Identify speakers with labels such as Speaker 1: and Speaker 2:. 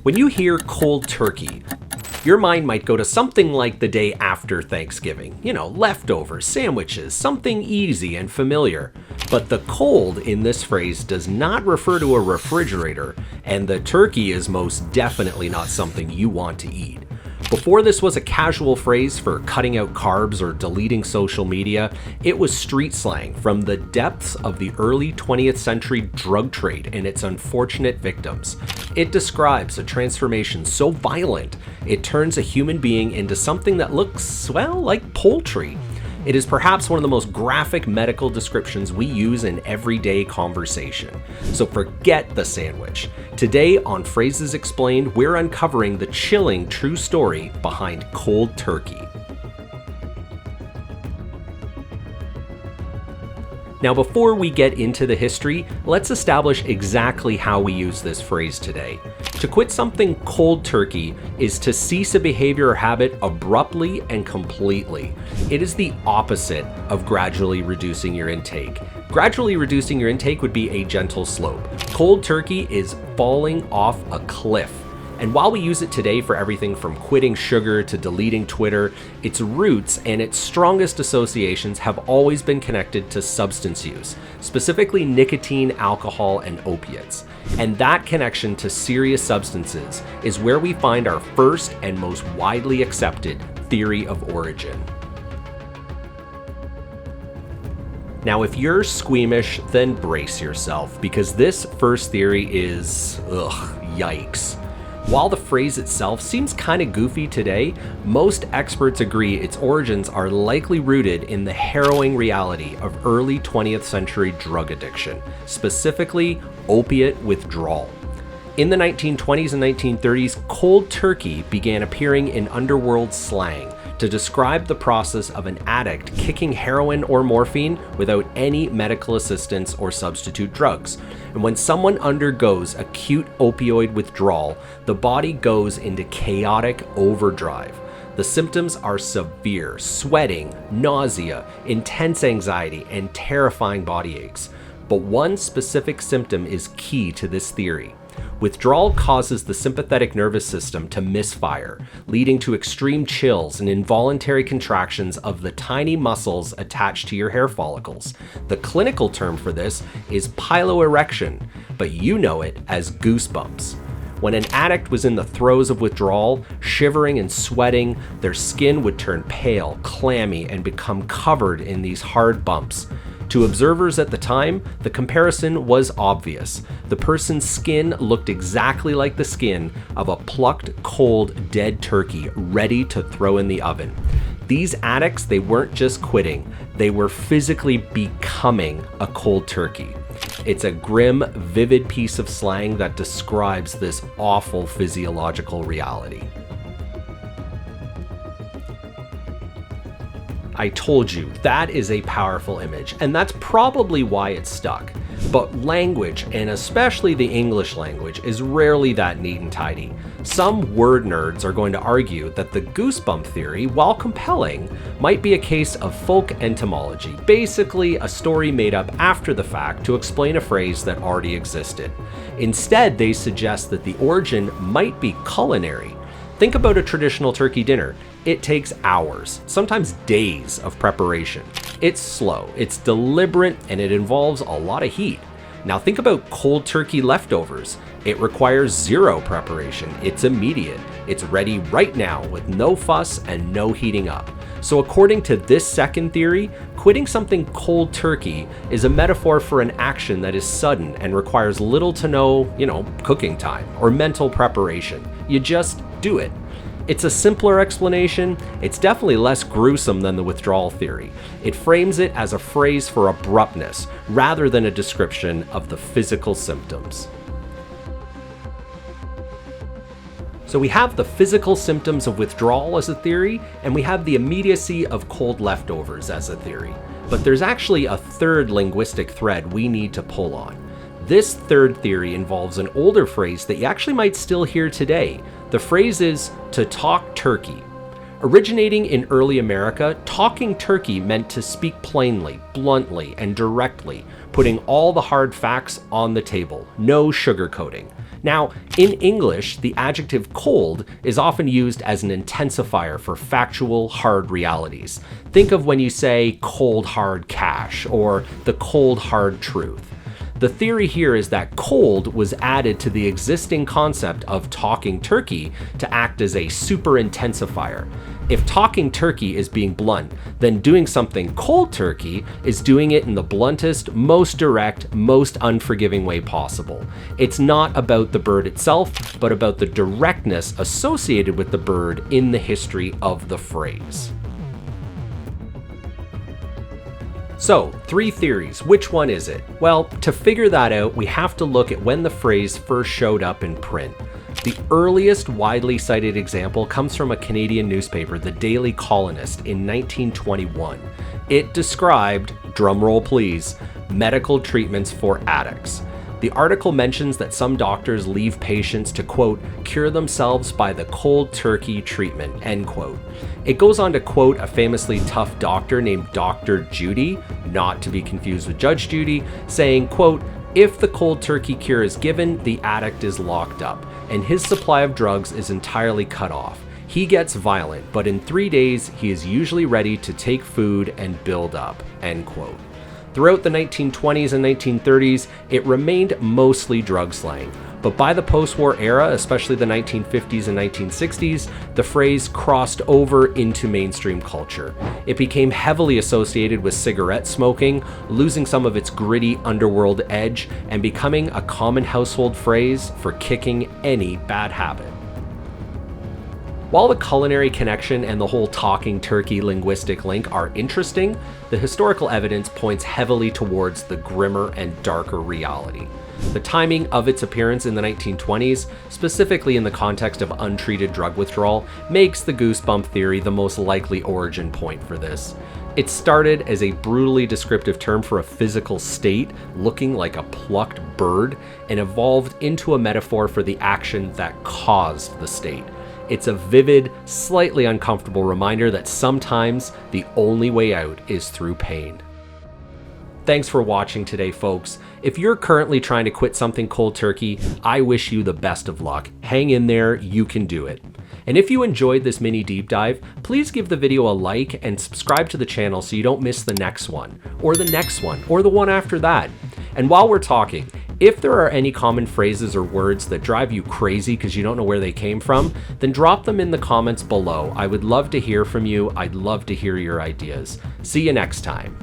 Speaker 1: When you hear cold turkey, your mind might go to something like the day after Thanksgiving. Leftovers, sandwiches, something easy and familiar. But the cold in this phrase does not refer to a refrigerator, and the turkey is most definitely not something you want to eat. Before this was a casual phrase for cutting out carbs or deleting social media, it was street slang from the depths of the early 20th century drug trade and its unfortunate victims. It describes a transformation so violent, it turns a human being into something that looks, like poultry. It is perhaps one of the most graphic medical descriptions we use in everyday conversation. So forget the sandwich. Today on Phrases Explained, we're uncovering the chilling true story behind cold turkey. Now, before we get into the history, let's establish exactly how we use this phrase today. To quit something cold turkey is to cease a behavior or habit abruptly and completely. It is the opposite of gradually reducing your intake. Gradually reducing your intake would be a gentle slope. Cold turkey is falling off a cliff. And while we use it today for everything from quitting sugar to deleting Twitter, its roots and its strongest associations have always been connected to substance use, specifically nicotine, alcohol, and opiates. And that connection to serious substances is where we find our first and most widely accepted theory of origin. Now, if you're squeamish, then brace yourself, because this first theory is, yikes. While the phrase itself seems kind of goofy today, most experts agree its origins are likely rooted in the harrowing reality of early 20th century drug addiction, specifically opiate withdrawal. In the 1920s and 1930s, cold turkey began appearing in underworld slang to describe the process of an addict kicking heroin or morphine without any medical assistance or substitute drugs. And when someone undergoes acute opioid withdrawal, the body goes into chaotic overdrive. The symptoms are severe: sweating, nausea, intense anxiety, and terrifying body aches. But one specific symptom is key to this theory. Withdrawal causes the sympathetic nervous system to misfire, leading to extreme chills and involuntary contractions of the tiny muscles attached to your hair follicles. The clinical term for this is piloerection, but you know it as goosebumps. When an addict was in the throes of withdrawal, shivering and sweating, their skin would turn pale, clammy, and become covered in these hard bumps. To observers at the time, the comparison was obvious. The person's skin looked exactly like the skin of a plucked, cold, dead turkey ready to throw in the oven. These addicts, they weren't just quitting, they were physically becoming a cold turkey. It's a grim, vivid piece of slang that describes this awful physiological reality. I told you, that is a powerful image, and that's probably why it stuck. But language, and especially the English language, is rarely that neat and tidy. Some word nerds are going to argue that the goosebump theory, while compelling, might be a case of folk etymology, basically a story made up after the fact to explain a phrase that already existed. Instead, they suggest that the origin might be culinary. Think about a traditional turkey dinner. It takes hours, sometimes days of preparation. It's slow, it's deliberate, and it involves a lot of heat. Now think about cold turkey leftovers. It requires zero preparation. It's immediate. It's ready right now with no fuss and no heating up. So according to this second theory, quitting something cold turkey is a metaphor for an action that is sudden and requires little to no, cooking time or mental preparation. You just do it. It's a simpler explanation. It's definitely less gruesome than the withdrawal theory. It frames it as a phrase for abruptness rather than a description of the physical symptoms. So we have the physical symptoms of withdrawal as a theory, and we have the immediacy of cold leftovers as a theory. But there's actually a third linguistic thread we need to pull on. This third theory involves an older phrase that you actually might still hear today. The phrase is to talk turkey. Originating in early America, talking turkey meant to speak plainly, bluntly, and directly, putting all the hard facts on the table, no sugarcoating. Now, in English, the adjective cold is often used as an intensifier for factual, hard realities. Think of when you say cold, hard cash or the cold, hard truth. The theory here is that cold was added to the existing concept of talking turkey to act as a super intensifier. If talking turkey is being blunt, then doing something cold turkey is doing it in the bluntest, most direct, most unforgiving way possible. It's not about the bird itself, but about the directness associated with the bird in the history of the phrase. So, 3 theories. Which one is it? Well, to figure that out, we have to look at when the phrase first showed up in print. The earliest widely cited example comes from a Canadian newspaper, the Daily Colonist, in 1921. It described, drumroll please, medical treatments for addicts. The article mentions that some doctors leave patients to, quote, cure themselves by the cold turkey treatment, end quote. It goes on to quote a famously tough doctor named Dr. Judy, not to be confused with Judge Judy, saying, quote, if the cold turkey cure is given, the addict is locked up, and his supply of drugs is entirely cut off. He gets violent, but in 3 days, he is usually ready to take food and build up, end quote. Throughout the 1920s and 1930s, it remained mostly drug slang. But by the post-war era, especially the 1950s and 1960s, the phrase crossed over into mainstream culture. It became heavily associated with cigarette smoking, losing some of its gritty underworld edge, and becoming a common household phrase for kicking any bad habit. While the culinary connection and the whole talking turkey linguistic link are interesting, the historical evidence points heavily towards the grimmer and darker reality. The timing of its appearance in the 1920s, specifically in the context of untreated drug withdrawal, makes the goosebump theory the most likely origin point for this. It started as a brutally descriptive term for a physical state looking like a plucked bird and evolved into a metaphor for the action that caused the state. It's a vivid, slightly uncomfortable reminder that sometimes the only way out is through pain. Thanks for watching today, folks. If you're currently trying to quit something cold turkey, I wish you the best of luck. Hang in there, you can do it. And if you enjoyed this mini deep dive, please give the video a like and subscribe to the channel so you don't miss the next one, or the next one, or the one after that. And while we're talking, if there are any common phrases or words that drive you crazy because you don't know where they came from, then drop them in the comments below. I would love to hear from you. I'd love to hear your ideas. See you next time.